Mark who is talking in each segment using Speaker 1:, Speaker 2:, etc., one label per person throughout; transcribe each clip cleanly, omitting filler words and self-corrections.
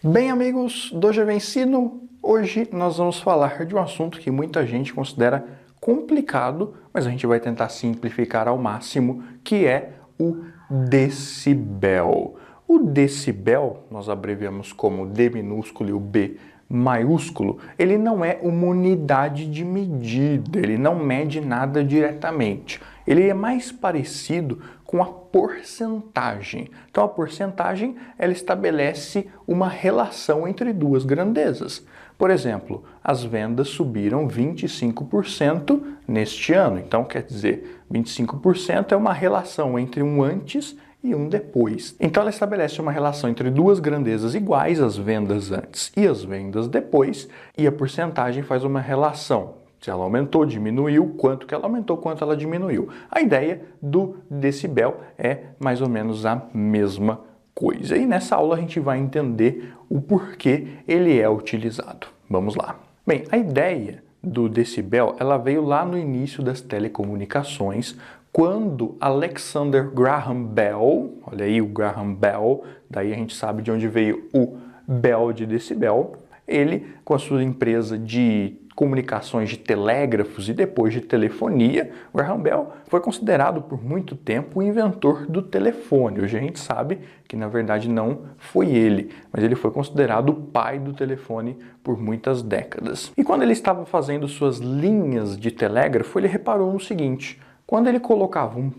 Speaker 1: Bem, amigos do GV Ensino, hoje nós vamos falar de um assunto que muita gente considera complicado, mas a gente vai tentar simplificar ao máximo, que é o decibel. O decibel, nós abreviamos como D minúsculo e o B maiúsculo, ele não é uma unidade de medida, ele não mede nada diretamente. Ele é mais parecido com a porcentagem. Então a porcentagem, ela estabelece uma relação entre duas grandezas. Por exemplo, as vendas subiram 25% neste ano. Então quer dizer, 25% é uma relação entre um antes e um depois. Então ela estabelece uma relação entre duas grandezas iguais, as vendas antes e as vendas depois, e a porcentagem faz uma relação. Se ela aumentou, diminuiu, quanto que ela aumentou, quanto ela diminuiu. A ideia do decibel é mais ou menos a mesma coisa. E nessa aula a gente vai entender o porquê ele é utilizado. Vamos lá. Bem, a ideia do decibel, ela veio lá no início das telecomunicações, quando Alexander Graham Bell, olha aí o Graham Bell, daí a gente sabe de onde veio o Bell de decibel, ele, com a sua empresa de comunicações de telégrafos e depois de telefonia, Graham Bell foi considerado por muito tempo o inventor do telefone. Hoje a gente sabe que na verdade não foi ele, mas ele foi considerado o pai do telefone por muitas décadas. E quando ele estava fazendo suas linhas de telégrafo, ele reparou no seguinte: quando ele colocava um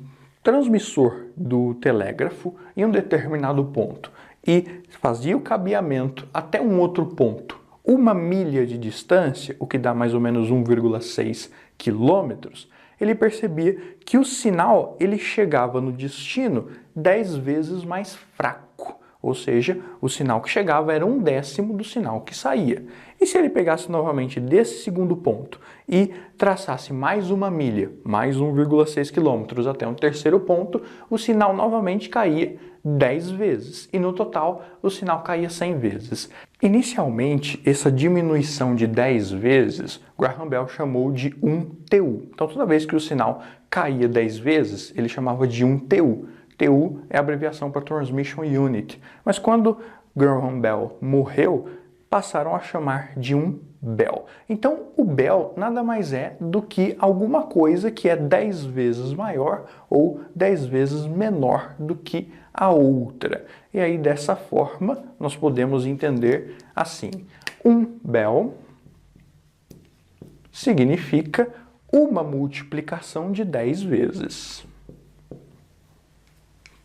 Speaker 1: transmissor do telégrafo em um determinado ponto e fazia o cabeamento até um outro ponto, 1 milha de distância, o que dá mais ou menos 1,6 quilômetros, ele percebia que o sinal ele chegava no destino 10 vezes mais fraco. Ou seja, o sinal que chegava era 1/10 do sinal que saía. E se ele pegasse novamente desse segundo ponto e traçasse mais 1 milha, mais 1,6 quilômetros até um terceiro ponto, o sinal novamente caía 10 vezes. E no total, o sinal caía 100 vezes. Inicialmente, essa diminuição de 10 vezes, Graham Bell chamou de 1 TU. Então, toda vez que o sinal caía 10 vezes, ele chamava de 1 TU. TU é a abreviação para Transmission Unit. Mas quando Graham Bell morreu, passaram a chamar de 1 Bell. Então, o Bell nada mais é do que alguma coisa que é 10 vezes maior ou 10 vezes menor do que a outra. E aí, dessa forma, nós podemos entender assim: 1 Bell significa uma multiplicação de 10 vezes.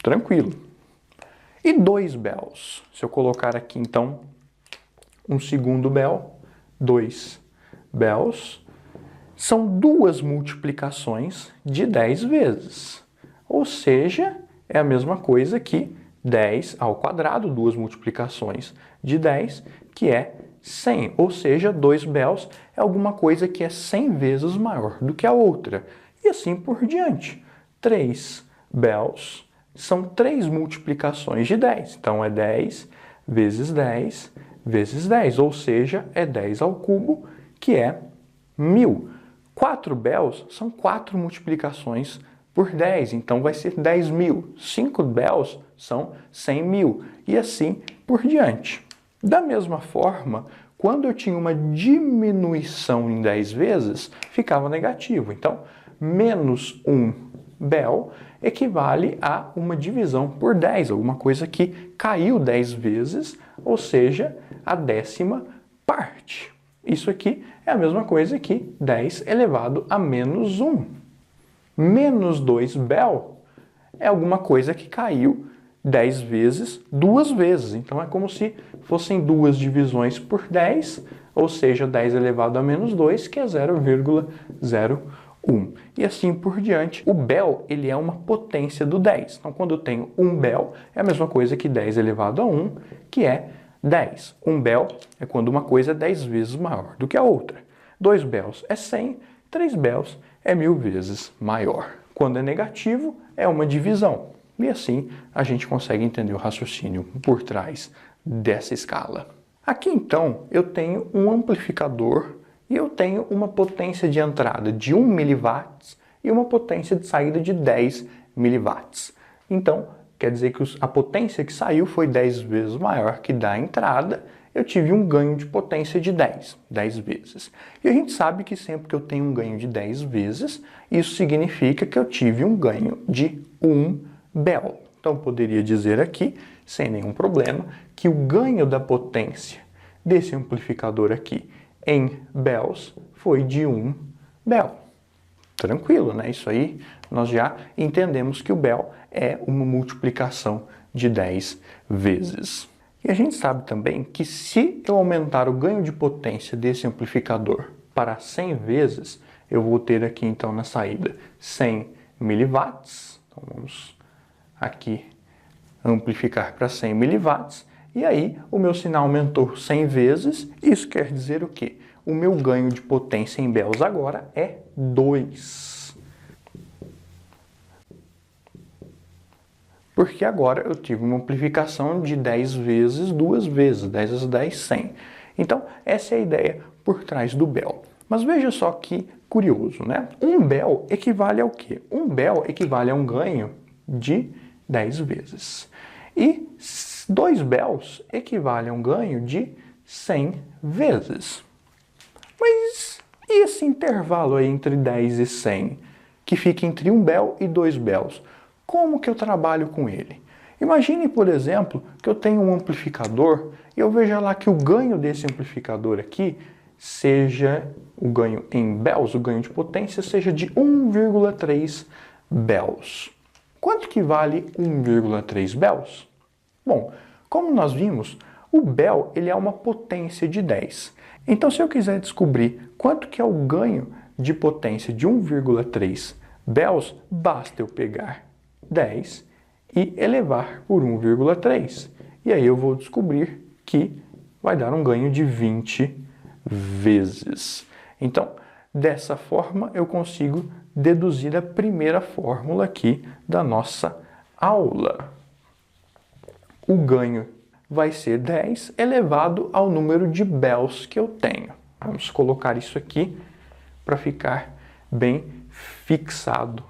Speaker 1: Tranquilo. E 2 Bells? Se eu colocar aqui, então, um segundo Bell, 2 Bells, são duas multiplicações de 10 vezes. Ou seja, é a mesma coisa que 10 ao quadrado, duas multiplicações de 10, que é 100. Ou seja, 2 Bells é alguma coisa que é 100 vezes maior do que a outra. E assim por diante. 3 Bells são 3 multiplicações de 10. Então, é 10 vezes 10 vezes 10, ou seja, é 10 ao cubo, que é 1000. 4 Bells são 4 multiplicações por 10, então vai ser 10.000. 5 Bells são 100.000, e assim por diante. Da mesma forma, quando eu tinha uma diminuição em 10 vezes, ficava negativo. Então, menos 1 Bell equivale a uma divisão por 10, alguma coisa que caiu 10 vezes, ou seja, a 10ª parte. Isso aqui é a mesma coisa que 10 elevado a menos 1. Menos 2 Bell é alguma coisa que caiu 10 vezes, 2 vezes. Então é como se fossem duas divisões por 10, ou seja, 10 elevado a menos 2, que é 0,01. E assim por diante. O Bell, ele é uma potência do 10. Então, quando eu tenho 1 Bell, é a mesma coisa que 10 elevado a 1, que é 10. 1 Bell é quando uma coisa é 10 vezes maior do que a outra. 2 Bells é 100, 3 Bells é 1000 vezes maior. Quando é negativo, é uma divisão. E assim a gente consegue entender o raciocínio por trás dessa escala. Aqui então eu tenho um amplificador e eu tenho uma potência de entrada de 1 mW e uma potência de saída de 10 mW. Então quer dizer que a potência que saiu foi 10 vezes maior que da entrada, eu tive um ganho de potência de 10 vezes. E a gente sabe que sempre que eu tenho um ganho de 10 vezes, isso significa que eu tive um ganho de 1 Bel. Então, eu poderia dizer aqui, sem nenhum problema, que o ganho da potência desse amplificador aqui em Bels foi de 1 Bel. Tranquilo, né? Isso aí nós já entendemos que o Bel é uma multiplicação de 10 vezes. E a gente sabe também que se eu aumentar o ganho de potência desse amplificador para 100 vezes, eu vou ter aqui então na saída 100 miliwatts. Então vamos aqui amplificar para 100 miliwatts. E aí o meu sinal aumentou 100 vezes. Isso quer dizer o quê? O meu ganho de potência em Bels agora é 2. Porque agora eu tive uma amplificação de 10 vezes, 2 vezes, 10 vezes 10, 100. Então, essa é a ideia por trás do Bel. Mas veja só que curioso, né? 1 Bel equivale ao quê? 1 Bel equivale a um ganho de 10 vezes. E 2 Bels equivale a um ganho de 100 vezes. Mas e esse intervalo aí entre 10 e 100, que fica entre 1 Bel e 2 Bels? Como que eu trabalho com ele? Imagine, por exemplo, que eu tenho um amplificador e eu veja lá que o ganho desse amplificador aqui seja o ganho em Bels, o ganho de potência, seja de 1,3 Bels. Quanto que vale 1,3 Bels? Bom, como nós vimos, o Bel ele é uma potência de 10. Então, se eu quiser descobrir quanto que é o ganho de potência de 1,3 Bels, basta eu pegar 10 e elevar por 1,3. E aí eu vou descobrir que vai dar um ganho de 20 vezes. Então, dessa forma, eu consigo deduzir a primeira fórmula aqui da nossa aula. O ganho vai ser 10 elevado ao número de Bels que eu tenho. Vamos colocar isso aqui para ficar bem fixado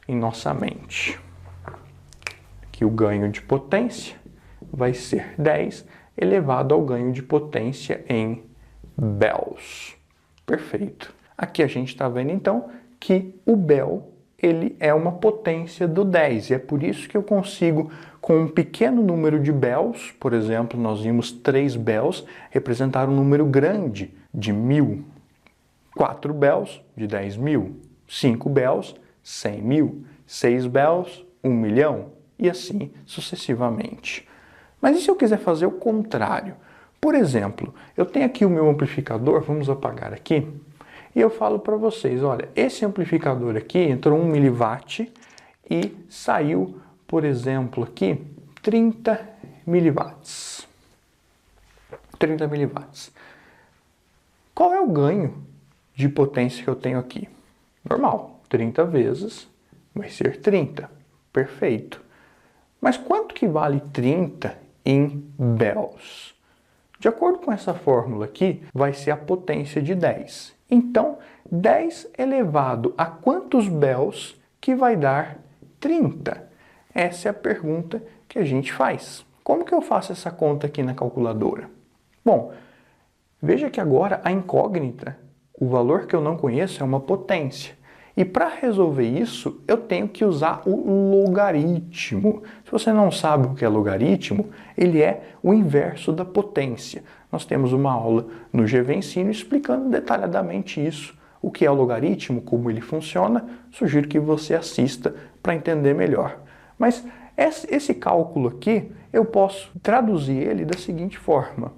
Speaker 1: em nossa mente. Que o ganho de potência vai ser 10 elevado ao ganho de potência em Bels. Perfeito. Aqui a gente está vendo então que o Bel ele é uma potência do 10 e é por isso que eu consigo, com um pequeno número de Bels, por exemplo, nós vimos 3 Bels, representar um número grande de 1000. 4 Bels de 10.000, 5 Bels, 100.000, 6 Bels, 1 milhão e assim sucessivamente. Mas e se eu quiser fazer o contrário? Por exemplo, eu tenho aqui o meu amplificador, vamos apagar aqui, e eu falo para vocês, olha, esse amplificador aqui entrou 1 miliwatt e saiu, por exemplo, aqui 30 miliwatts. 30 miliwatts. Qual é o ganho de potência que eu tenho aqui? Normal, 30 vezes vai ser 30. Perfeito. Mas quanto que vale 30 em Bels? De acordo com essa fórmula aqui, vai ser a potência de 10. Então, 10 elevado a quantos Bels que vai dar 30? Essa é a pergunta que a gente faz. Como que eu faço essa conta aqui na calculadora? Bom, veja que agora a incógnita, o valor que eu não conheço é uma potência. E para resolver isso, eu tenho que usar o logaritmo. Se você não sabe o que é logaritmo, ele é o inverso da potência. Nós temos uma aula no GV Ensino explicando detalhadamente isso. O que é o logaritmo, como ele funciona, sugiro que você assista para entender melhor. Mas esse cálculo aqui, eu posso traduzir ele da seguinte forma.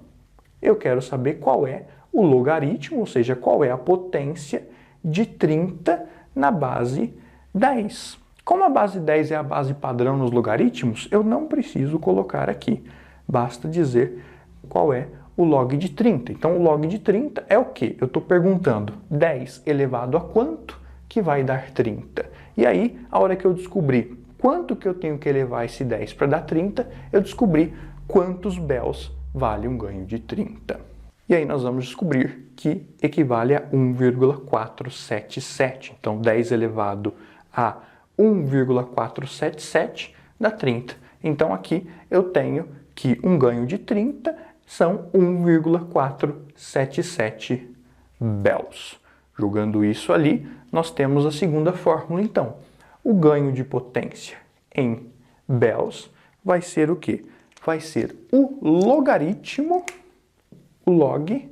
Speaker 1: Eu quero saber qual é o logaritmo, ou seja, qual é a potência de 30 na base 10. Como a base 10 é a base padrão nos logaritmos, eu não preciso colocar aqui. Basta dizer qual é o log de 30. Então, o log de 30 é o quê? Eu estou perguntando 10 elevado a quanto que vai dar 30. E aí, a hora que eu descobrir quanto que eu tenho que elevar esse 10 para dar 30, eu descobri quantos Bels vale um ganho de 30. E aí nós vamos descobrir que equivale a 1,477. Então, 10 elevado a 1,477 dá 30. Então aqui eu tenho que um ganho de 30 são 1,477 Bels. Jogando isso ali, nós temos a segunda fórmula então. O ganho de potência em Bels vai ser o quê? Vai ser o logaritmo, o log,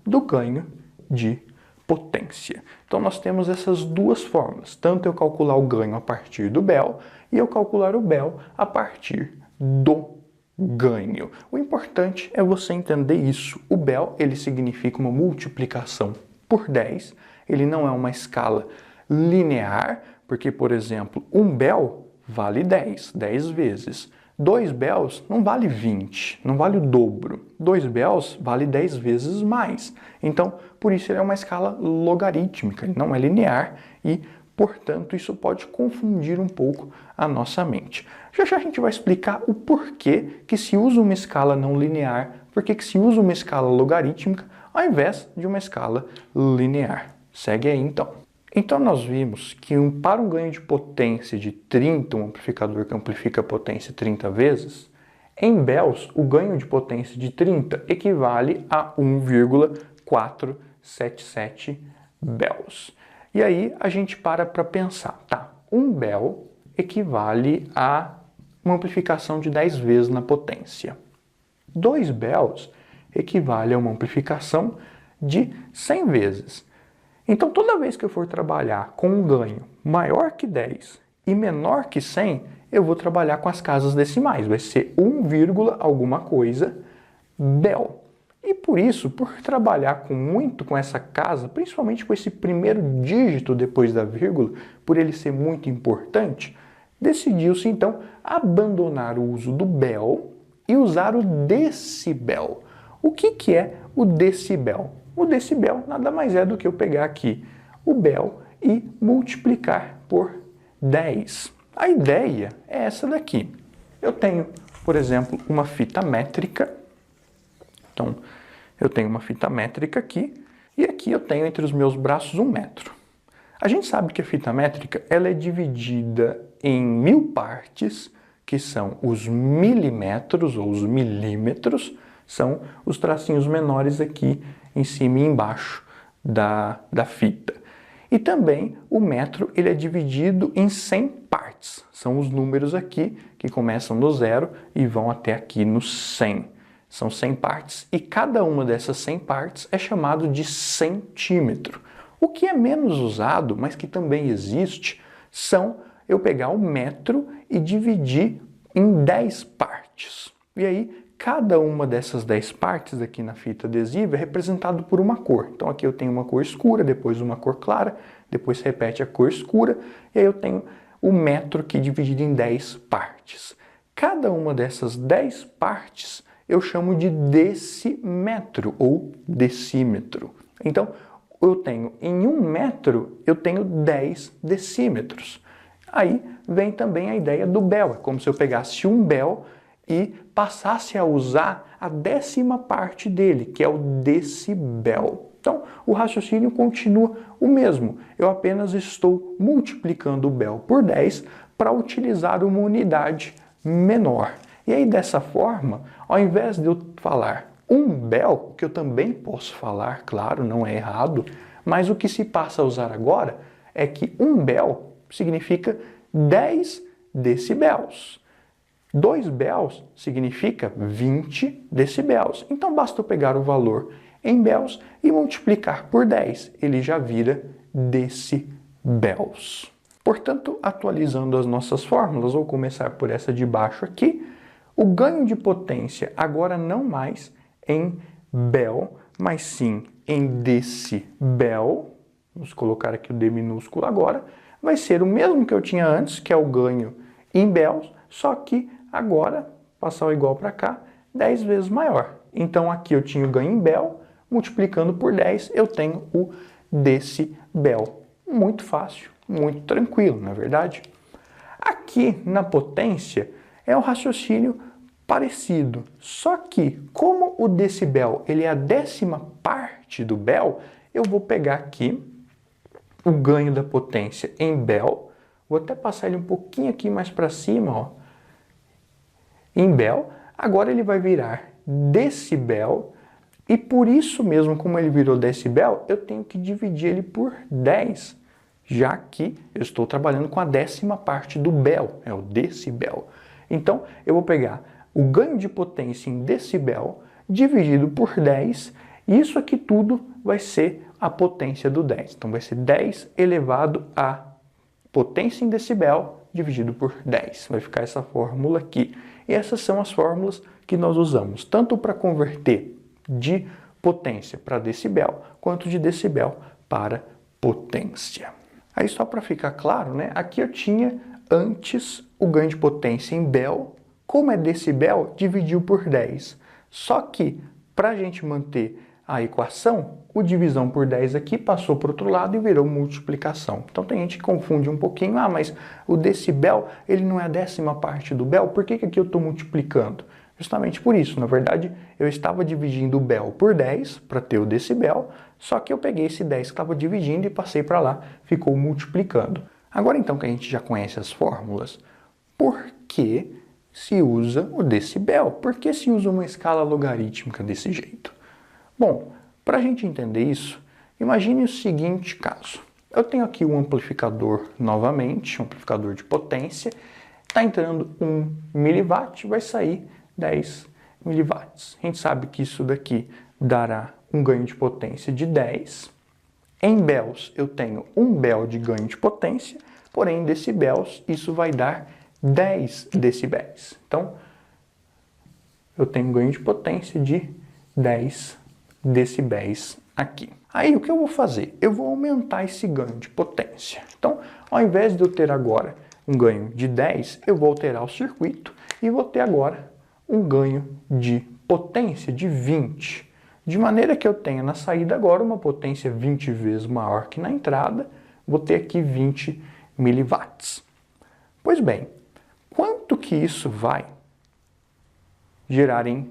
Speaker 1: do ganho de potência. Então nós temos essas duas formas, tanto eu calcular o ganho a partir do Bel e eu calcular o Bel a partir do ganho. O importante é você entender isso. O Bel, ele significa uma multiplicação por 10, ele não é uma escala linear, porque, por exemplo, 1 Bel vale 10 vezes. 2 Bels não vale 20, não vale o dobro. 2 Bels vale 10 vezes mais. Então, por isso ele é uma escala logarítmica, ele não é linear e, portanto, isso pode confundir um pouco a nossa mente. Já já a gente vai explicar o porquê que se usa uma escala não linear, porquê que se usa uma escala logarítmica ao invés de uma escala linear. Segue aí então. Então nós vimos que para um ganho de potência de 30, um amplificador que amplifica a potência 30 vezes, em Bels o ganho de potência de 30 equivale a 1,477 Bels. E aí a gente para pensar, tá, 1 Bel equivale a uma amplificação de 10 vezes na potência. 2 Bels equivale a uma amplificação de 100 vezes. Então, toda vez que eu for trabalhar com um ganho maior que 10 e menor que 100, eu vou trabalhar com as casas decimais. Vai ser 1, alguma coisa Bel. E por isso, por trabalhar muito com essa casa, principalmente com esse primeiro dígito depois da vírgula, por ele ser muito importante, decidiu-se então abandonar o uso do Bel e usar o decibel. O que é o decibel? O decibel nada mais é do que eu pegar aqui o Bel e multiplicar por 10. A ideia é essa daqui. Eu tenho, por exemplo, uma fita métrica. Então, eu tenho uma fita métrica aqui e aqui eu tenho entre os meus braços 1 metro. A gente sabe que a fita métrica ela é dividida em 1000 partes, que são os milímetros ou os milímetros, são os tracinhos menores aqui em cima e embaixo da fita. E também o metro ele é dividido em 100 partes. São os números aqui que começam no 0 e vão até aqui no 100. São 100 partes e cada uma dessas 100 partes é chamado de centímetro. O que é menos usado, mas que também existe, são eu pegar o metro e dividir em 10 partes. E aí, cada uma dessas 10 partes aqui na fita adesiva é representado por uma cor. Então aqui eu tenho uma cor escura, depois uma cor clara, depois repete a cor escura, e aí eu tenho o metro aqui dividido em 10 partes. Cada uma dessas 10 partes eu chamo de decímetro ou decímetro. Então, eu tenho em 1 metro, eu tenho 10 decímetros. Aí vem também a ideia do Bel. É como se eu pegasse 1 Bel e passasse a usar a 10ª parte dele, que é o decibel. Então, o raciocínio continua o mesmo. Eu apenas estou multiplicando o Bel por 10 para utilizar uma unidade menor. E aí, dessa forma, ao invés de eu falar 1 Bel, que eu também posso falar, claro, não é errado, mas o que se passa a usar agora é que 1 Bel significa 10 decibels. 2 Bels significa 20 decibels. Então basta eu pegar o valor em Bels e multiplicar por 10. Ele já vira decibels. Portanto, atualizando as nossas fórmulas, vou começar por essa de baixo aqui. O ganho de potência agora não mais em Bel, mas sim em decibel. Vamos colocar aqui o D minúsculo agora. Vai ser o mesmo que eu tinha antes, que é o ganho em Bels, só que agora, passar o igual para cá, 10 vezes maior. Então aqui eu tinha o ganho em Bel, multiplicando por 10 eu tenho o decibel. Muito fácil, muito tranquilo, não é verdade? Aqui na potência é um raciocínio parecido, só que como o decibel ele é a 10ª parte do Bel, eu vou pegar aqui o ganho da potência em Bel, vou até passar ele um pouquinho aqui mais para cima, ó, em bel, agora ele vai virar decibel, e por isso mesmo, como ele virou decibel, eu tenho que dividir ele por 10, já que eu estou trabalhando com a 10ª parte do bel, é o decibel. Então, eu vou pegar o ganho de potência em decibel dividido por 10, e isso aqui tudo vai ser a potência do 10. Então, vai ser 10 elevado a potência em decibel dividido por 10. Vai ficar essa fórmula aqui. E essas são as fórmulas que nós usamos, tanto para converter de potência para decibel, quanto de decibel para potência. Aí só para ficar claro, né? Aqui eu tinha antes o ganho de potência em bel, como é decibel, dividiu por 10. Só que para a gente manter a equação, o divisão por 10 aqui passou para o outro lado e virou multiplicação. Então tem gente que confunde um pouquinho, mas o decibel ele não é a 10ª parte do bel, por que aqui eu estou multiplicando? Justamente por isso, na verdade, eu estava dividindo o bel por 10 para ter o decibel, só que eu peguei esse 10 que estava dividindo e passei para lá, ficou multiplicando. Agora então que a gente já conhece as fórmulas, por que se usa o decibel? Por que se usa uma escala logarítmica desse jeito? Bom, para a gente entender isso, imagine o seguinte caso. Eu tenho aqui um amplificador novamente, um amplificador de potência, está entrando 1 miliwatt, vai sair 10 miliwatts. A gente sabe que isso daqui dará um ganho de potência de 10. Em bels eu tenho 1 bel de ganho de potência, porém em decibels isso vai dar 10 decibéis. Então, eu tenho um ganho de potência de 10 decibéis aqui. Aí o que eu vou fazer? Eu vou aumentar esse ganho de potência. Então, ao invés de eu ter agora um ganho de 10, eu vou alterar o circuito e vou ter agora um ganho de potência de 20. De maneira que eu tenha na saída agora uma potência 20 vezes maior que na entrada, vou ter aqui 20 miliwatts. Pois bem, quanto que isso vai gerar em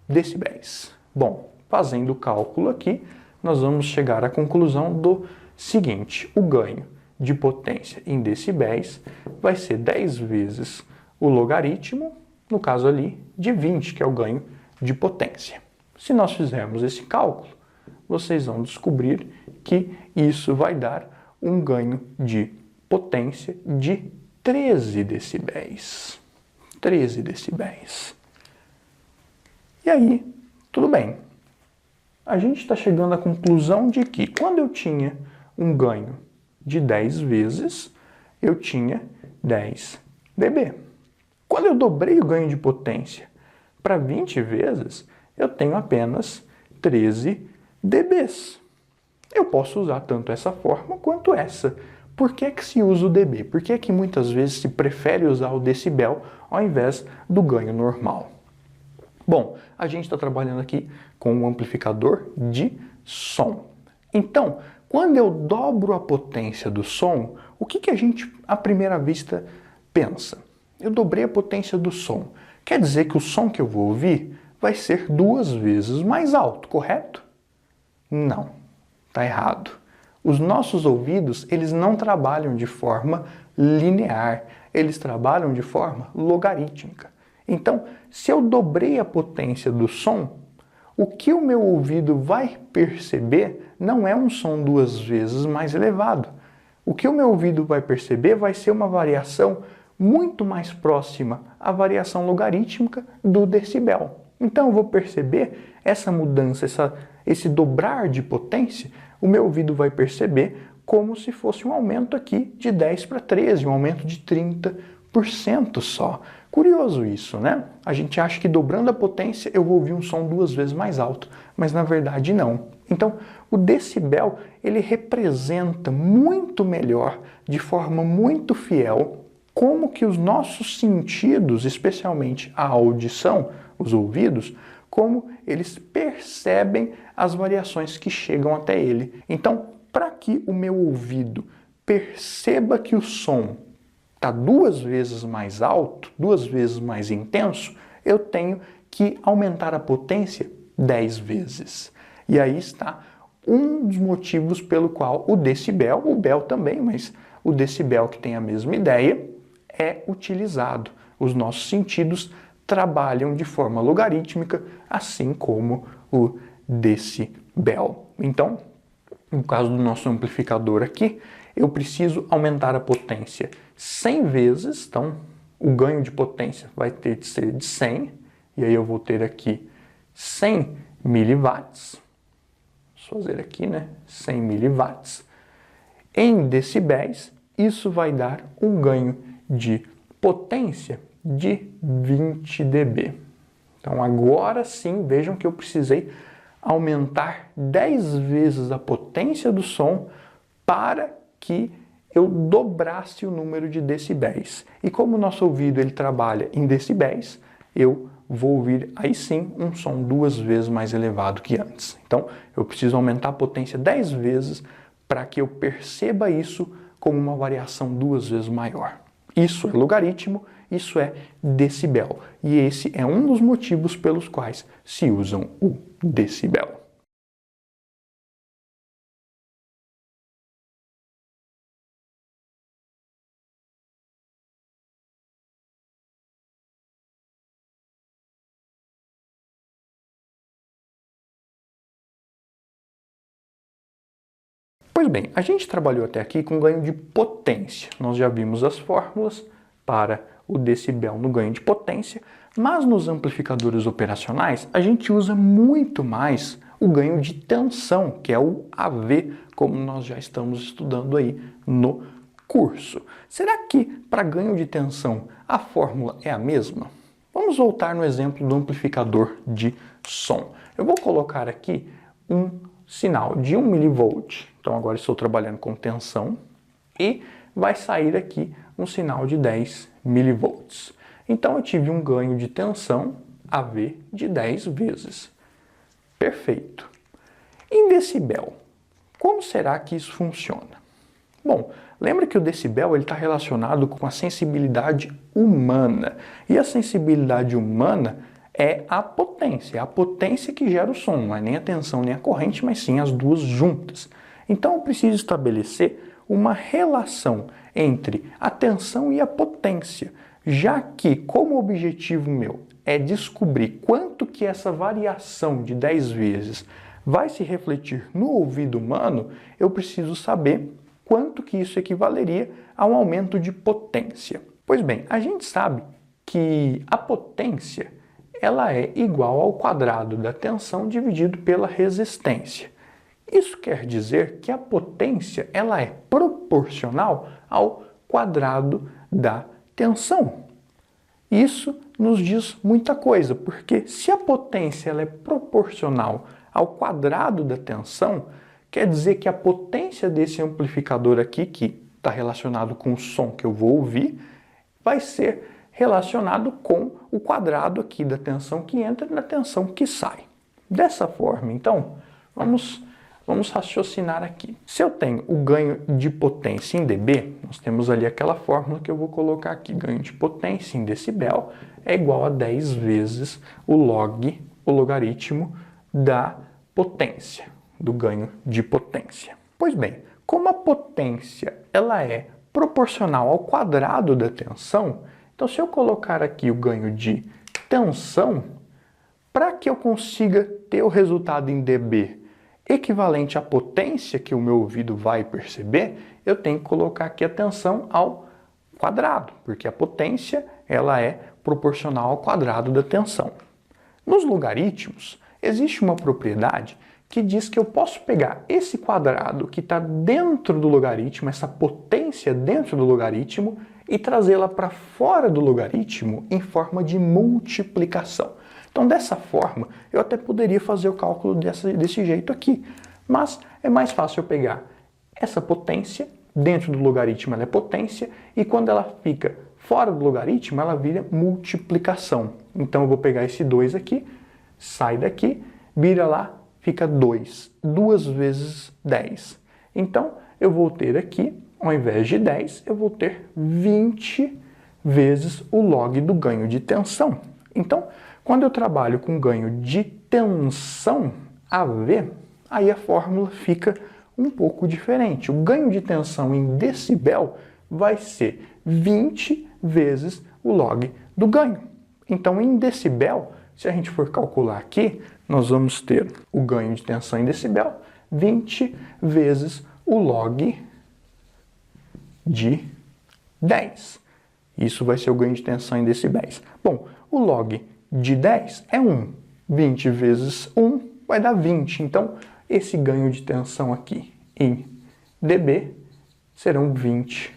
Speaker 1: decibéis? Bom, fazendo o cálculo aqui, nós vamos chegar à conclusão do seguinte: o ganho de potência em decibéis vai ser 10 vezes o logaritmo, no caso ali, de 20, que é o ganho de potência. Se nós fizermos esse cálculo, vocês vão descobrir que isso vai dar um ganho de potência de 13 decibéis. 13 decibéis. E aí, tudo bem. A gente está chegando à conclusão de que quando eu tinha um ganho de 10 vezes, eu tinha 10 dB. Quando eu dobrei o ganho de potência para 20 vezes, eu tenho apenas 13 dBs. Eu posso usar tanto essa forma quanto essa. Por que que se usa o dB? Por que que muitas vezes se prefere usar o decibel ao invés do ganho normal? Bom, a gente está trabalhando aqui com um amplificador de som. Então, quando eu dobro a potência do som, o que a gente, à primeira vista, pensa? Eu dobrei a potência do som. Quer dizer que o som que eu vou ouvir vai ser 2 vezes mais alto, correto? Não, está errado. Os nossos ouvidos, eles não trabalham de forma linear, eles trabalham de forma logarítmica. Então, se eu dobrei a potência do som, o que o meu ouvido vai perceber não é um som 2 vezes mais elevado. O que o meu ouvido vai perceber vai ser uma variação muito mais próxima à variação logarítmica do decibel. Então, eu vou perceber essa mudança, esse dobrar de potência, o meu ouvido vai perceber como se fosse um aumento aqui de 10 para 13, um aumento de 30% só. Curioso isso, né? A gente acha que dobrando a potência eu vou ouvir um som 2 vezes mais alto, mas na verdade não. Então, o decibel, ele representa muito melhor, de forma muito fiel, como que os nossos sentidos, especialmente a audição, os ouvidos, como eles percebem as variações que chegam até ele. Então, para que o meu ouvido perceba que o som está 2 vezes mais alto, 2 vezes mais intenso, eu tenho que aumentar a potência 10 vezes. E aí está um dos motivos pelo qual o decibel, o bel também, mas o decibel que tem a mesma ideia, é utilizado. Os nossos sentidos trabalham de forma logarítmica, assim como o decibel. Então, no caso do nosso amplificador aqui, eu preciso aumentar a potência 100 vezes, então o ganho de potência vai ter de ser de 100, e aí eu vou ter aqui 100 miliwatts, vou fazer aqui, né, 100 miliwatts, em decibéis, isso vai dar um ganho de potência de 20 dB. Então agora sim, vejam que eu precisei aumentar 10 vezes a potência do som para que eu dobrasse o número de decibéis. E como o nosso ouvido ele trabalha em decibéis, eu vou ouvir aí sim um som 2 vezes mais elevado que antes. Então eu preciso aumentar a potência 10 vezes para que eu perceba isso como uma variação 2 vezes maior. Isso é logaritmo, isso é decibel. E esse é um dos motivos pelos quais se usam o decibel. Pois bem, a gente trabalhou até aqui com ganho de potência. Nós já vimos as fórmulas para o decibel no ganho de potência, mas nos amplificadores operacionais a gente usa muito mais o ganho de tensão, que é o AV, como nós já estamos estudando aí no curso. Será que para ganho de tensão a fórmula é a mesma? Vamos voltar no exemplo do amplificador de som. Eu vou colocar aqui um sinal de 1 mV, então agora estou trabalhando com tensão, e vai sair aqui um sinal de 10 mV. Então eu tive um ganho de tensão AV de 10 vezes. Perfeito. Em decibel, como será que isso funciona? Bom, lembra que o decibel está relacionado com a sensibilidade humana, e a sensibilidade humana é a potência que gera o som, não é nem a tensão nem a corrente, mas sim as duas juntas. Então eu preciso estabelecer uma relação entre a tensão e a potência, já que, como objetivo meu é descobrir quanto que essa variação de 10 vezes vai se refletir no ouvido humano, eu preciso saber quanto que isso equivaleria a um aumento de potência. Pois bem, a gente sabe que a potência ela é igual ao quadrado da tensão dividido pela resistência. Isso quer dizer que a potência ela é proporcional ao quadrado da tensão. Isso nos diz muita coisa, porque se a potência ela é proporcional ao quadrado da tensão, quer dizer que a potência desse amplificador aqui, que está relacionado com o som que eu vou ouvir, vai ser relacionado com o quadrado aqui da tensão que entra e da tensão que sai. Dessa forma, então, vamos raciocinar aqui. Se eu tenho o ganho de potência em dB, nós temos ali aquela fórmula que eu vou colocar aqui. Ganho de potência em decibel é igual a 10 vezes o logaritmo da potência, do ganho de potência. Pois bem, como a potência ela é proporcional ao quadrado da tensão, então se eu colocar aqui o ganho de tensão, para que eu consiga ter o resultado em dB equivalente à potência que o meu ouvido vai perceber, eu tenho que colocar aqui a tensão ao quadrado, porque a potência ela é proporcional ao quadrado da tensão. Nos logaritmos, existe uma propriedade que diz que eu posso pegar esse quadrado que está dentro do logaritmo, essa potência dentro do logaritmo, e trazê-la para fora do logaritmo em forma de multiplicação. Então, dessa forma, eu até poderia fazer o cálculo desse jeito aqui, mas é mais fácil eu pegar essa potência, dentro do logaritmo ela é potência, e quando ela fica fora do logaritmo, ela vira multiplicação. Então, eu vou pegar esse 2 aqui, sai daqui, vira lá, fica 2. 2 vezes 10. Então, eu vou ter aqui, ao invés de 10, eu vou ter 20 vezes o log do ganho de tensão. Então, quando eu trabalho com ganho de tensão AV, aí a fórmula fica um pouco diferente. O ganho de tensão em decibel vai ser 20 vezes o log do ganho. Então, em decibel, se a gente for calcular aqui, nós vamos ter o ganho de tensão em decibel, 20 vezes o log de 10. Isso vai ser o ganho de tensão em decibéis. Bom, o log de 10 é 1. 20 vezes 1 vai dar 20. Então, esse ganho de tensão aqui em dB serão 20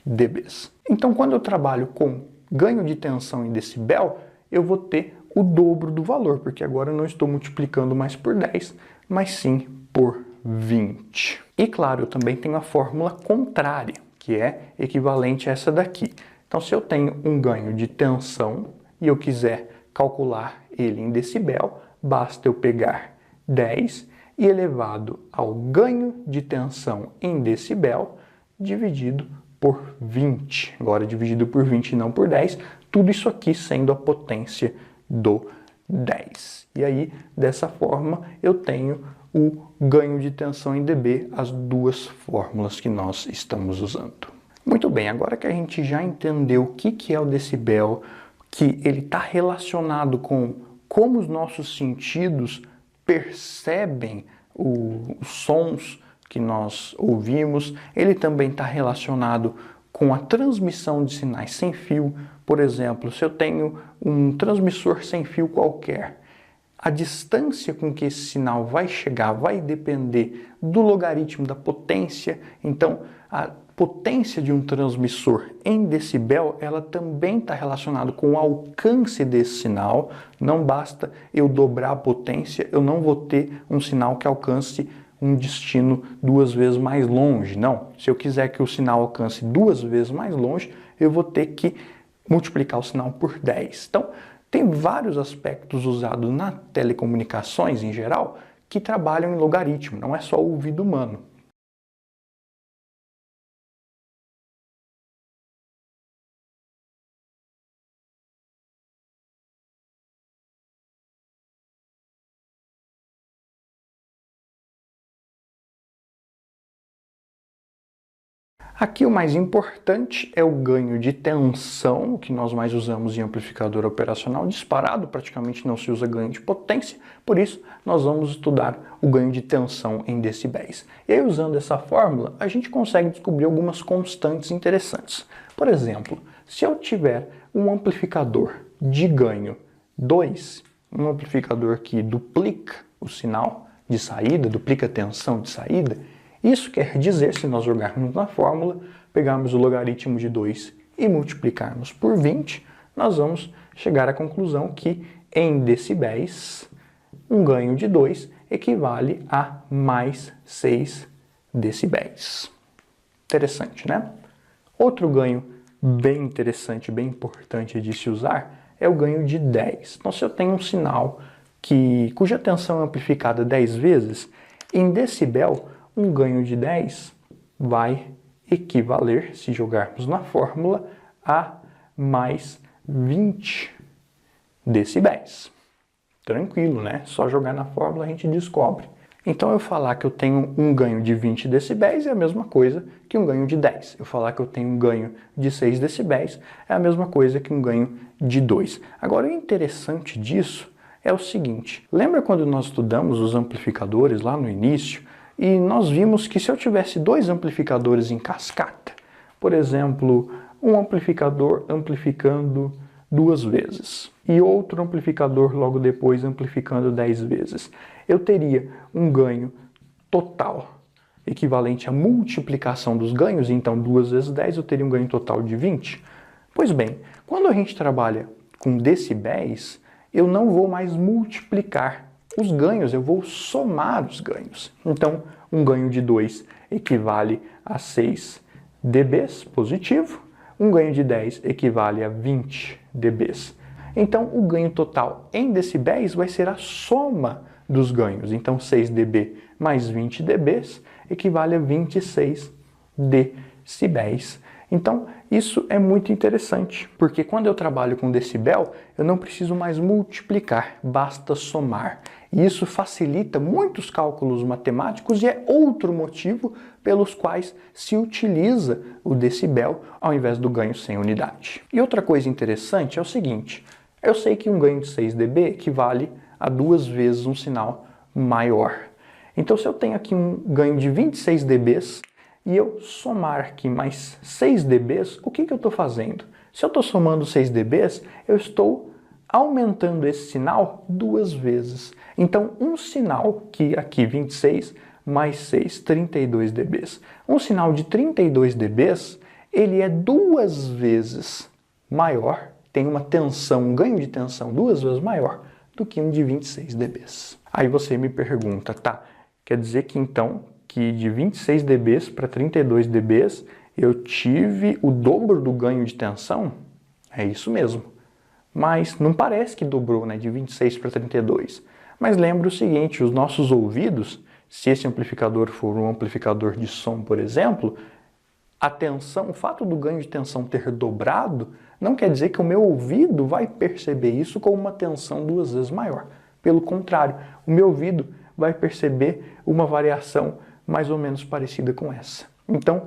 Speaker 1: dBs. Então, quando eu trabalho com ganho de tensão em decibel, eu vou ter o dobro do valor, porque agora eu não estou multiplicando mais por 10, mas sim por 20. E claro, eu também tenho a fórmula contrária, que é equivalente a essa daqui. Então, se eu tenho um ganho de tensão e eu quiser calcular ele em decibel, basta eu pegar 10 e elevado ao ganho de tensão em decibel dividido por 20. Agora dividido por 20 e não por 10, tudo isso aqui sendo a potência do 10. E aí, dessa forma, eu tenho o ganho de tensão em dB, as duas fórmulas que nós estamos usando. Muito bem, agora que a gente já entendeu o que é o decibel, que ele está relacionado com como os nossos sentidos percebem os sons que nós ouvimos, ele também está relacionado com a transmissão de sinais sem fio. Por exemplo, se eu tenho um transmissor sem fio qualquer, a distância com que esse sinal vai chegar vai depender do logaritmo da potência. Então, a potência de um transmissor em decibel, ela também está relacionada com o alcance desse sinal. Não basta eu dobrar a potência, eu não vou ter um sinal que alcance um destino 2 vezes mais longe. Não, se eu quiser que o sinal alcance 2 vezes mais longe, eu vou ter que multiplicar o sinal por 10. Então, tem vários aspectos usados na telecomunicações em geral que trabalham em logaritmo, não é só o ouvido humano. Aqui o mais importante é o ganho de tensão, o que nós mais usamos em amplificador operacional. Disparado, praticamente não se usa ganho de potência, por isso nós vamos estudar o ganho de tensão em decibéis. E aí, usando essa fórmula, a gente consegue descobrir algumas constantes interessantes. Por exemplo, se eu tiver um amplificador de ganho 2, um amplificador que duplica o sinal de saída, duplica a tensão de saída, isso quer dizer, se nós jogarmos na fórmula, pegarmos o logaritmo de 2 e multiplicarmos por 20, nós vamos chegar à conclusão que, em decibéis, um ganho de 2 equivale a mais 6 decibéis. Interessante, né? Outro ganho bem interessante, bem importante de se usar, é o ganho de 10. Então, se eu tenho um sinal cuja tensão é amplificada 10 vezes, em decibel, um ganho de 10 vai equivaler, se jogarmos na fórmula, a mais 20 decibéis. Tranquilo, né? Só jogar na fórmula a gente descobre. Então, eu falar que eu tenho um ganho de 20 decibéis é a mesma coisa que um ganho de 10. Eu falar que eu tenho um ganho de 6 decibéis é a mesma coisa que um ganho de 2. Agora, o interessante disso é o seguinte. Lembra quando nós estudamos os amplificadores lá no início? E nós vimos que se eu tivesse 2 amplificadores em cascata, por exemplo, um amplificador amplificando 2 vezes e outro amplificador logo depois amplificando 10 vezes, eu teria um ganho total equivalente à multiplicação dos ganhos, então 2 vezes 10 eu teria um ganho total de 20. Pois bem, quando a gente trabalha com decibéis, eu não vou mais multiplicar os ganhos, eu vou somar os ganhos. Então, um ganho de 2 equivale a 6 dBs positivo, um ganho de 10 equivale a 20 dBs. Então, o ganho total em decibéis vai ser a soma dos ganhos. Então, 6 dB mais 20 dBs equivale a 26 decibéis. Então, isso é muito interessante, porque quando eu trabalho com decibel, eu não preciso mais multiplicar, basta somar. E isso facilita muitos cálculos matemáticos e é outro motivo pelos quais se utiliza o decibel ao invés do ganho sem unidade. E outra coisa interessante é o seguinte, Eu sei que um ganho de 6 dB equivale a 2 vezes um sinal maior. Então, se eu tenho aqui um ganho de 26 dB e eu somar aqui mais 6 dB, o que eu estou fazendo? Se eu estou somando 6 dB, eu estou aumentando esse sinal 2 vezes. Então, um sinal que aqui 26 mais 6, 32 dB. Um sinal de 32 dB, ele é 2 vezes maior, tem uma tensão, um ganho de tensão 2 vezes maior do que um de 26 dB. Aí você me pergunta, tá, quer dizer que então, que de 26 dB para 32 dB, eu tive o dobro do ganho de tensão? É isso mesmo. Mas não parece que dobrou, né, de 26 para 32. Mas lembre o seguinte, os nossos ouvidos, se esse amplificador for um amplificador de som, por exemplo, a tensão, o fato do ganho de tensão ter dobrado, não quer dizer que o meu ouvido vai perceber isso com uma tensão 2 vezes maior. Pelo contrário, o meu ouvido vai perceber uma variação mais ou menos parecida com essa. Então,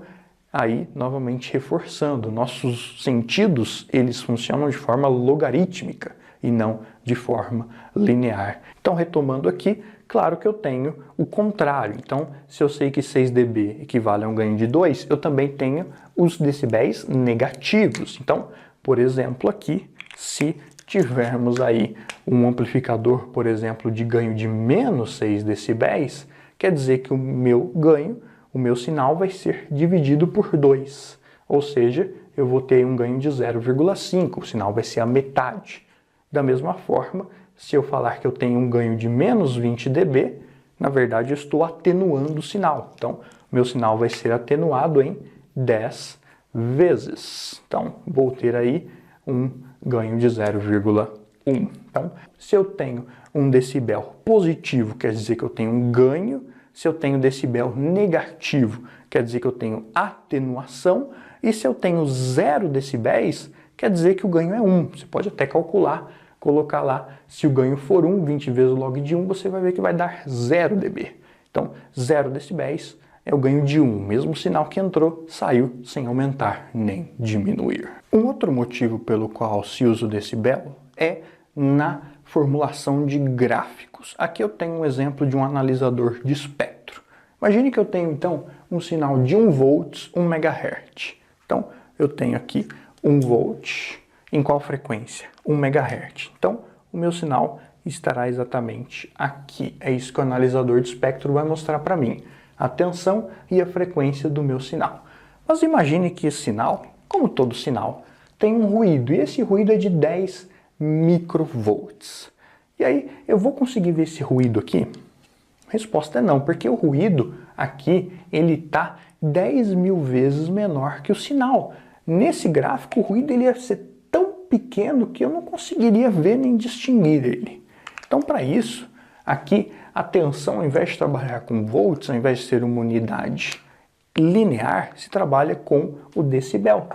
Speaker 1: aí, novamente reforçando, nossos sentidos, eles funcionam de forma logarítmica e não de forma linear. Então, retomando aqui, claro que eu tenho o contrário. Então, se eu sei que 6 dB equivale a um ganho de 2, eu também tenho os decibéis negativos. Então, por exemplo, aqui, se tivermos aí um amplificador, por exemplo, de ganho de menos 6 decibéis, quer dizer que o meu ganho, o meu sinal vai ser dividido por 2. Ou seja, eu vou ter um ganho de 0,5, o sinal vai ser a metade. Da mesma forma, se eu falar que eu tenho um ganho de menos 20 dB, na verdade eu estou atenuando o sinal. Então, meu sinal vai ser atenuado em 10 vezes. Então, vou ter aí um ganho de 0,1. Então, se eu tenho um decibel positivo, quer dizer que eu tenho um ganho. Se eu tenho decibel negativo, quer dizer que eu tenho atenuação. E se eu tenho 0 decibéis, quer dizer que o ganho é 1. Você pode até calcular, colocar lá, se o ganho for 1, 20 vezes o log de 1, você vai ver que vai dar 0 dB. Então, 0 decibéis é o ganho de 1. Mesmo sinal que entrou, saiu sem aumentar nem diminuir. Um outro motivo pelo qual se usa o decibel é na formulação de gráficos. Aqui eu tenho um exemplo de um analisador de espectro. Imagine que eu tenho, então, um sinal de 1 volts, 1 MHz. Então, eu tenho aqui 1 volt, em qual frequência? 1 MHz. Então, o meu sinal estará exatamente aqui. É isso que o analisador de espectro vai mostrar para mim. A tensão e a frequência do meu sinal. Mas imagine que esse sinal, como todo sinal, tem um ruído. E esse ruído é de 10 microvolts. E aí, eu vou conseguir ver esse ruído aqui? A resposta é não, porque o ruído aqui, ele está 10.000 vezes menor que o sinal. Nesse gráfico, o ruído ele ia ser tão pequeno que eu não conseguiria ver nem distinguir ele. Então, para isso, aqui, a tensão, ao invés de trabalhar com volts, ao invés de ser uma unidade linear, se trabalha com o decibel.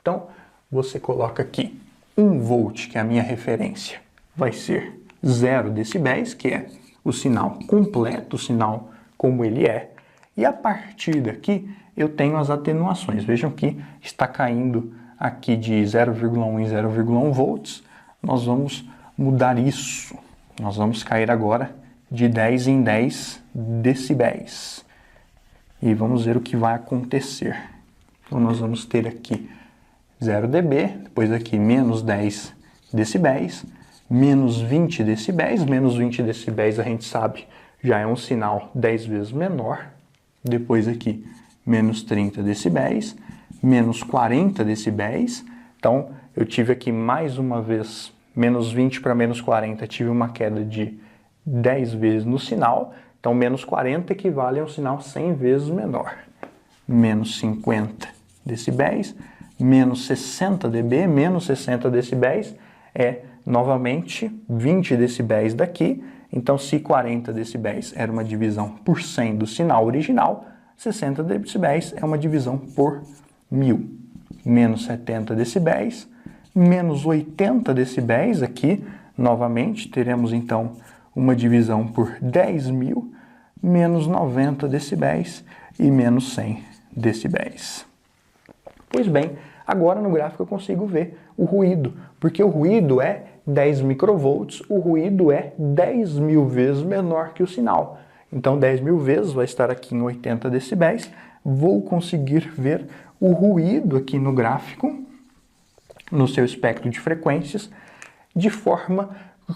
Speaker 1: Então, você coloca aqui 1 volt, que é a minha referência, vai ser 0 decibéis, que é o sinal completo, o sinal como ele é. E a partir daqui, eu tenho as atenuações. Vejam que está caindo aqui de 0,1 em 0,1 volts. Nós vamos mudar isso. Nós vamos cair agora de 10 em 10 decibéis. E vamos ver o que vai acontecer. Então, nós vamos ter aqui 0 dB, depois aqui menos 10 decibéis, menos 20 decibéis. Menos 20 decibéis a gente sabe já é um sinal 10 vezes menor. Depois aqui menos 30 decibéis, menos 40 decibéis. Então eu tive aqui mais uma vez menos 20 para menos 40, tive uma queda de 10 vezes no sinal. Então menos 40 equivale a um sinal 100 vezes menor. Menos 50 decibéis, menos 60 dB, menos 60 decibéis é novamente 20 decibéis daqui. Então, se 40 decibéis era uma divisão por 100 do sinal original, 60 decibéis é uma divisão por 1000. Menos 70 decibéis, menos 80 decibéis aqui, novamente, teremos então uma divisão por 10.000, menos 90 decibéis e menos 100 decibéis. Pois bem, agora no gráfico eu consigo ver o ruído, porque o ruído é 10 microvolts, o ruído é 10.000 vezes menor que o sinal. Então 10.000 vezes vai estar aqui em 80 decibéis, vou conseguir ver o ruído aqui no gráfico, no seu espectro de frequências, de forma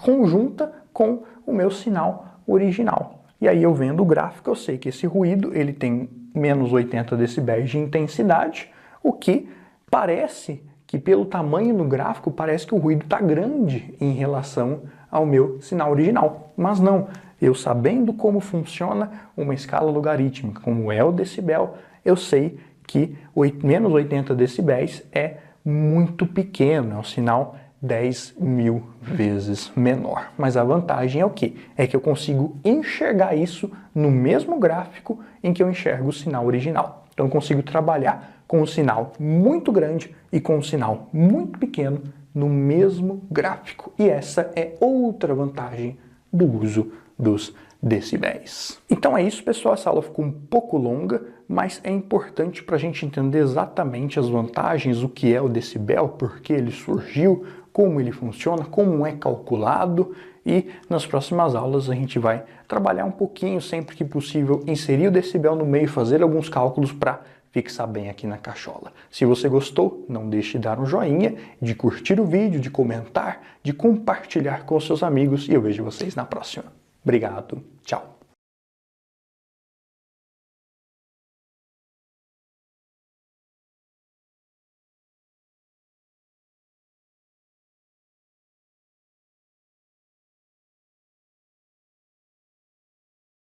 Speaker 1: conjunta com o meu sinal original. E aí eu vendo o gráfico, eu sei que esse ruído ele tem menos 80 decibéis de intensidade, o que parece que pelo tamanho do gráfico parece que o ruído está grande em relação ao meu sinal original. Mas não, eu sabendo como funciona uma escala logarítmica, como é o decibel, eu sei que menos 80 decibéis é muito pequeno, é um sinal 10.000 vezes menor. Mas a vantagem é o quê? É que eu consigo enxergar isso no mesmo gráfico em que eu enxergo o sinal original. Então eu consigo trabalhar com um sinal muito grande e com um sinal muito pequeno no mesmo gráfico. E essa é outra vantagem do uso dos decibéis. Então é isso, pessoal. Essa aula ficou um pouco longa, mas é importante para a gente entender exatamente as vantagens, o que é o decibel, por que ele surgiu, como ele funciona, como é calculado, e nas próximas aulas a gente vai trabalhar um pouquinho, sempre que possível, inserir o decibel no meio, fazer alguns cálculos para fixar bem aqui na cachola. Se você gostou, não deixe de dar um joinha, de curtir o vídeo, de comentar, de compartilhar com seus amigos, e eu vejo vocês na próxima. Obrigado, tchau!